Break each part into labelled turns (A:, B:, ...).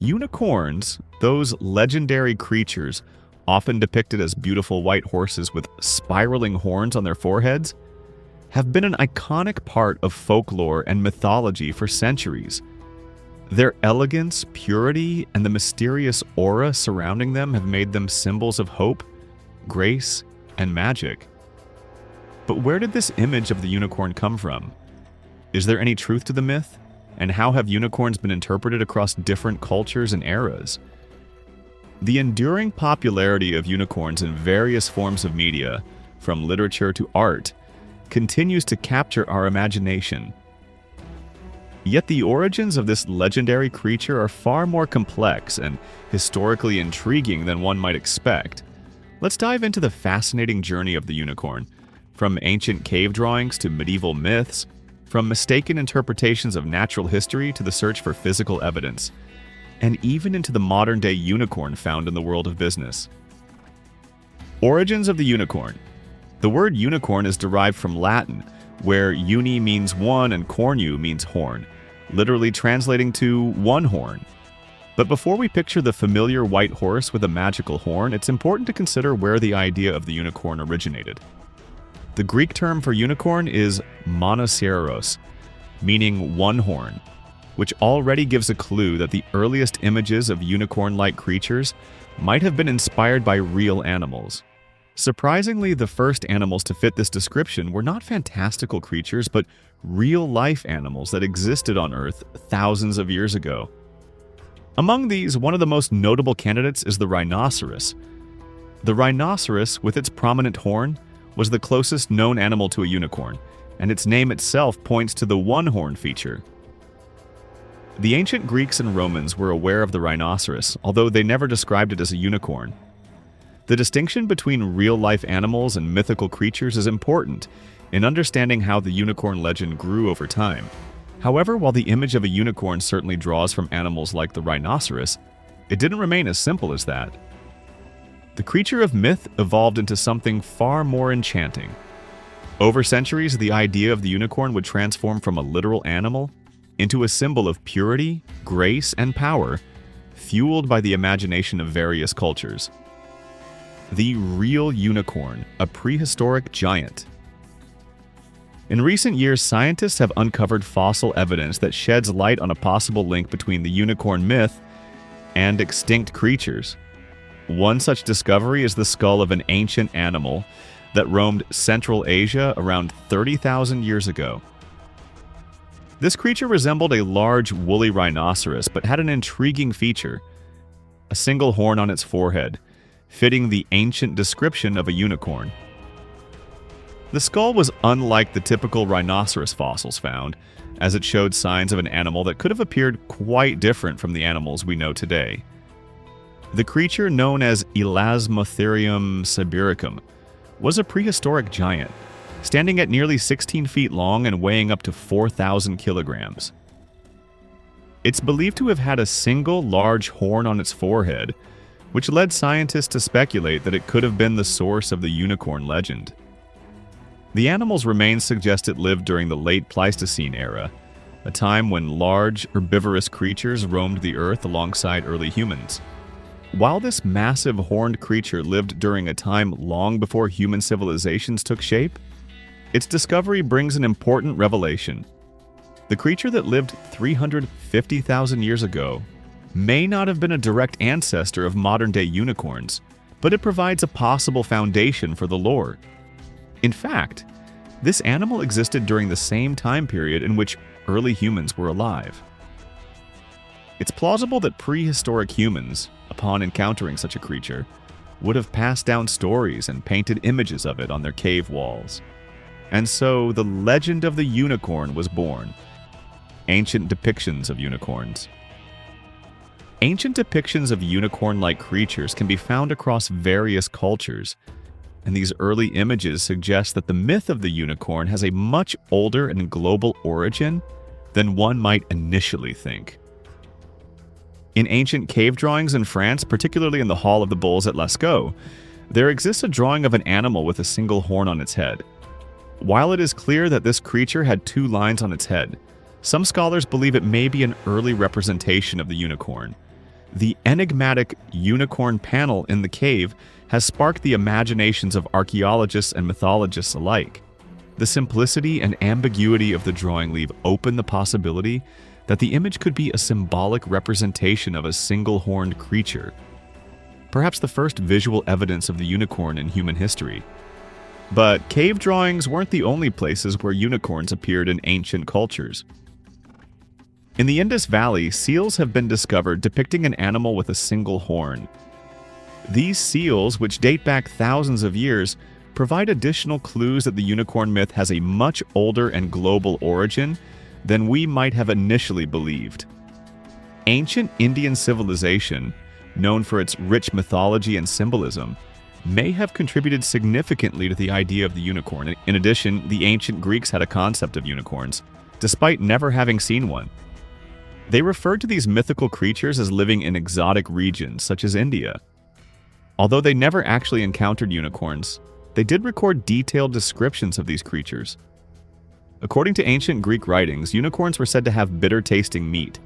A: Unicorns, those legendary creatures, often depicted as beautiful white horses with spiraling horns on their foreheads, have been an iconic part of folklore and mythology for centuries. Their elegance, purity, and the mysterious aura surrounding them have made them symbols of hope, grace, and magic. But where did this image of the unicorn come from? Is there any truth to the myth? And how have unicorns been interpreted across different cultures and eras? The enduring popularity of unicorns in various forms of media, from literature to art, continues to capture our imagination. Yet the origins of this legendary creature are far more complex and historically intriguing than one might expect. Let's dive into the fascinating journey of the unicorn, from ancient cave drawings to medieval myths, from mistaken interpretations of natural history to the search for physical evidence, and even into the modern-day unicorn found in the world of business. Origins of the unicorn. The word unicorn is derived from Latin, where uni means one and cornu means horn, literally translating to one horn. But before we picture the familiar white horse with a magical horn, it's important to consider where the idea of the unicorn originated. The Greek term for unicorn is monoceros, meaning one horn, which already gives a clue that the earliest images of unicorn-like creatures might have been inspired by real animals. Surprisingly, the first animals to fit this description were not fantastical creatures, but real-life animals that existed on Earth thousands of years ago. Among these, one of the most notable candidates is the rhinoceros. The rhinoceros, with its prominent horn, was the closest known animal to a unicorn, and its name itself points to the one-horn feature. The ancient Greeks and Romans were aware of the rhinoceros, although they never described it as a unicorn. The distinction between real-life animals and mythical creatures is important in understanding how the unicorn legend grew over time. However, while the image of a unicorn certainly draws from animals like the rhinoceros, it didn't remain as simple as that. The creature of myth evolved into something far more enchanting. Over centuries, the idea of the unicorn would transform from a literal animal into a symbol of purity, grace, and power, fueled by the imagination of various cultures. The real unicorn, a prehistoric giant. In recent years, scientists have uncovered fossil evidence that sheds light on a possible link between the unicorn myth and extinct creatures. One such discovery is the skull of an ancient animal that roamed Central Asia around 30,000 years ago. This creature resembled a large woolly rhinoceros, but had an intriguing feature: a single horn on its forehead, fitting the ancient description of a unicorn. The skull was unlike the typical rhinoceros fossils found, as it showed signs of an animal that could have appeared quite different from the animals we know today. The creature, known as Elasmotherium sibiricum, was a prehistoric giant, standing at nearly 16 feet long and weighing up to 4,000 kilograms. It's believed to have had a single large horn on its forehead, which led scientists to speculate that it could have been the source of the unicorn legend. The animal's remains suggest it lived during the late Pleistocene era, a time when large, herbivorous creatures roamed the earth alongside early humans. While this massive horned creature lived during a time long before human civilizations took shape, its discovery brings an important revelation. The creature that lived 350,000 years ago may not have been a direct ancestor of modern-day unicorns, but it provides a possible foundation for the lore. In fact, this animal existed during the same time period in which early humans were alive. It's plausible that prehistoric humans, upon encountering such a creature, would have passed down stories and painted images of it on their cave walls. And so the legend of the unicorn was born. Ancient depictions of unicorns. Ancient depictions of unicorn-like creatures can be found across various cultures, and these early images suggest that the myth of the unicorn has a much older and global origin than one might initially think. In ancient cave drawings in France, particularly in the Hall of the Bulls at Lascaux, there exists a drawing of an animal with a single horn on its head. While it is clear that this creature had two lines on its head, some scholars believe it may be an early representation of the unicorn. The enigmatic unicorn panel in the cave has sparked the imaginations of archaeologists and mythologists alike. The simplicity and ambiguity of the drawing leave open the possibility that the image could be a symbolic representation of a single-horned creature, perhaps the first visual evidence of the unicorn in human history. But cave drawings weren't the only places where unicorns appeared in ancient cultures. In the Indus Valley, seals have been discovered depicting an animal with a single horn. These seals, which date back thousands of years, provide additional clues that the unicorn myth has a much older and global origin than we might have initially believed. Ancient Indian civilization, known for its rich mythology and symbolism, may have contributed significantly to the idea of the unicorn. In addition, the ancient Greeks had a concept of unicorns, despite never having seen one. They referred to these mythical creatures as living in exotic regions, such as India. Although they never actually encountered unicorns, they did record detailed descriptions of these creatures. According to ancient Greek writings, unicorns were said to have bitter-tasting meat,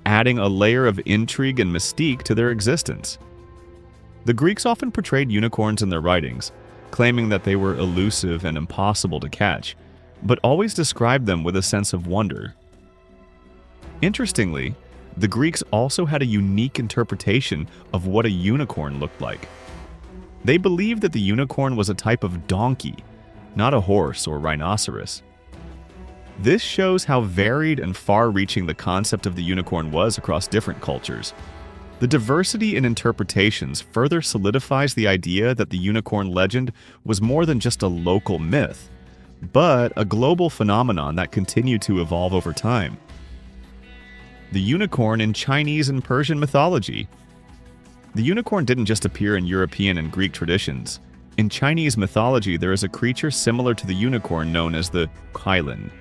A: adding a layer of intrigue and mystique to their existence. The Greeks often portrayed unicorns in their writings, claiming that they were elusive and impossible to catch, but always described them with a sense of wonder. Interestingly, the Greeks also had a unique interpretation of what a unicorn looked like. They believed that the unicorn was a type of donkey, not a horse or rhinoceros. This shows how varied and far-reaching the concept of the unicorn was across different cultures. The diversity in interpretations further solidifies the idea that the unicorn legend was more than just a local myth, but a global phenomenon that continued to evolve over time. The unicorn in Chinese and Persian mythology. The unicorn didn't just appear in European and Greek traditions. In Chinese mythology, there is a creature similar to the unicorn known as the qilin.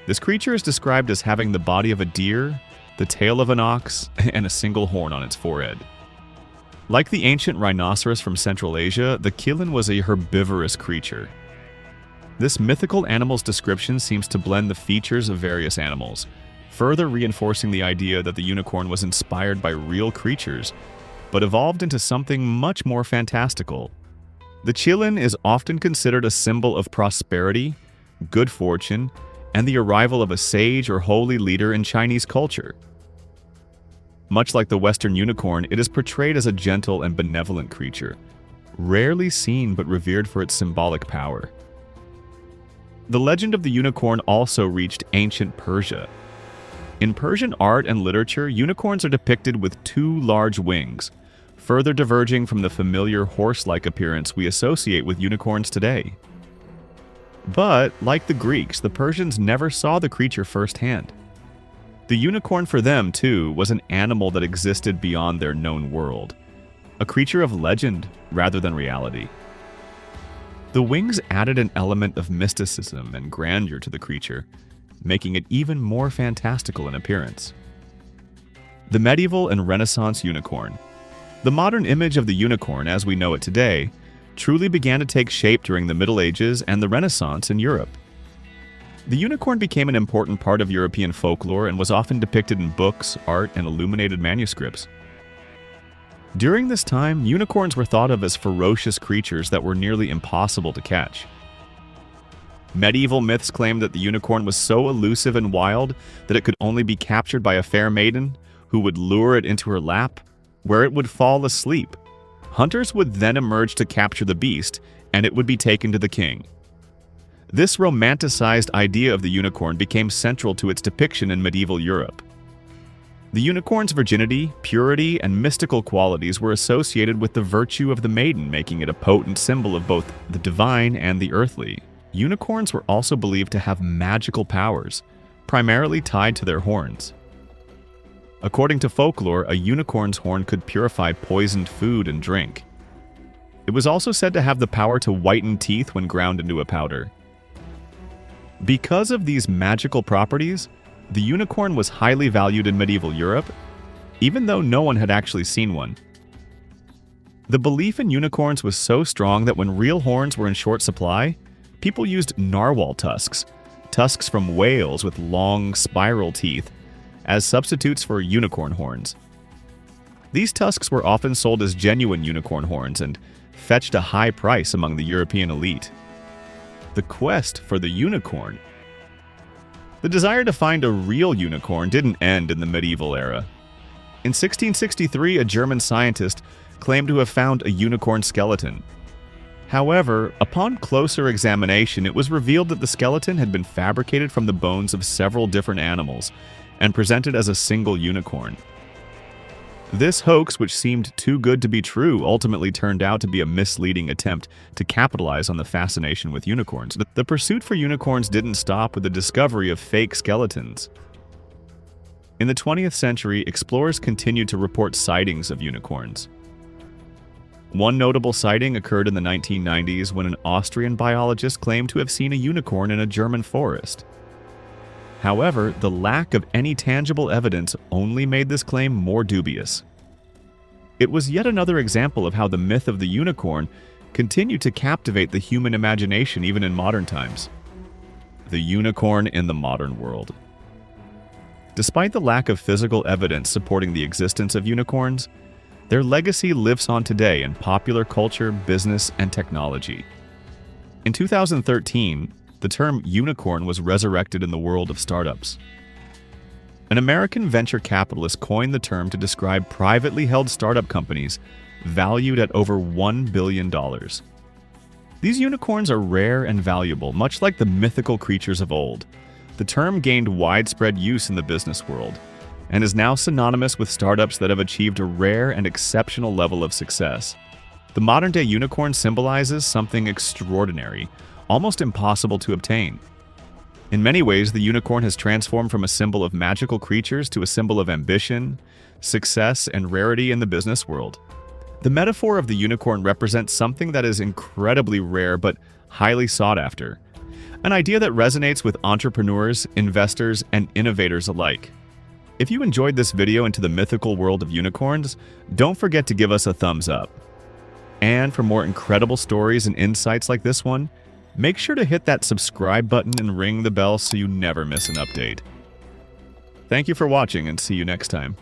A: This creature is described as having the body of a deer, the tail of an ox, and a single horn on its forehead. Like the ancient rhinoceros from Central Asia, the qilin was a herbivorous creature. This mythical animal's description seems to blend the features of various animals, further reinforcing the idea that the unicorn was inspired by real creatures, but evolved into something much more fantastical. The qilin is often considered a symbol of prosperity, good fortune, and the arrival of a sage or holy leader in Chinese culture. Much like the Western unicorn, it is portrayed as a gentle and benevolent creature, rarely seen but revered for its symbolic power. The legend of the unicorn also reached ancient Persia. In Persian art and literature, unicorns are depicted with two large wings, further diverging from the familiar horse-like appearance we associate with unicorns today. But, like the Greeks, the Persians never saw the creature firsthand. The unicorn for them, too, was an animal that existed beyond their known world, a creature of legend rather than reality. The wings added an element of mysticism and grandeur to the creature, making it even more fantastical in appearance. The medieval and Renaissance unicorn. The modern image of the unicorn as we know it today truly began to take shape during the Middle Ages and the Renaissance in Europe. The unicorn became an important part of European folklore and was often depicted in books, art, and illuminated manuscripts. During this time, unicorns were thought of as ferocious creatures that were nearly impossible to catch. Medieval myths claimed that the unicorn was so elusive and wild that it could only be captured by a fair maiden who would lure it into her lap, where it would fall asleep. Hunters would then emerge to capture the beast, and it would be taken to the king. This romanticized idea of the unicorn became central to its depiction in medieval Europe. The unicorn's virginity, purity, and mystical qualities were associated with the virtue of the maiden, making it a potent symbol of both the divine and the earthly. Unicorns were also believed to have magical powers, primarily tied to their horns. According to folklore, a unicorn's horn could purify poisoned food and drink. It was also said to have the power to whiten teeth when ground into a powder. Because of these magical properties, the unicorn was highly valued in medieval Europe, even though no one had actually seen one. The belief in unicorns was so strong that when real horns were in short supply, people used narwhal tusks, tusks from whales with long, spiral teeth, as substitutes for unicorn horns. These tusks were often sold as genuine unicorn horns and fetched a high price among the European elite. The quest for the unicorn. The desire to find a real unicorn didn't end in the medieval era. In 1663, a German scientist claimed to have found a unicorn skeleton. However, upon closer examination, it was revealed that the skeleton had been fabricated from the bones of several different animals and presented as a single unicorn. This hoax, which seemed too good to be true, ultimately turned out to be a misleading attempt to capitalize on the fascination with unicorns. The pursuit for unicorns didn't stop with the discovery of fake skeletons. In the 20th century, explorers continued to report sightings of unicorns. One notable sighting occurred in the 1990s when an Austrian biologist claimed to have seen a unicorn in a German forest. However, the lack of any tangible evidence only made this claim more dubious. It was yet another example of how the myth of the unicorn continued to captivate the human imagination even in modern times. The unicorn in the modern world. Despite the lack of physical evidence supporting the existence of unicorns, their legacy lives on today in popular culture, business, and technology. In 2013, the term unicorn was resurrected in the world of startups. An American venture capitalist coined the term to describe privately held startup companies valued at over $1 billion. These unicorns are rare and valuable, much like the mythical creatures of old. The term gained widespread use in the business world and is now synonymous with startups that have achieved a rare and exceptional level of success. The modern-day unicorn symbolizes something extraordinary, almost impossible to obtain. In many ways, the unicorn has transformed from a symbol of magical creatures to a symbol of ambition, success, and rarity in the business world. The metaphor of the unicorn represents something that is incredibly rare but highly sought after, an idea that resonates with entrepreneurs, investors, and innovators alike. If you enjoyed this video into the mythical world of unicorns, don't forget to give us a thumbs up. And for more incredible stories and insights like this one, make sure to hit that subscribe button and ring the bell so you never miss an update. Thank you for watching and see you next time.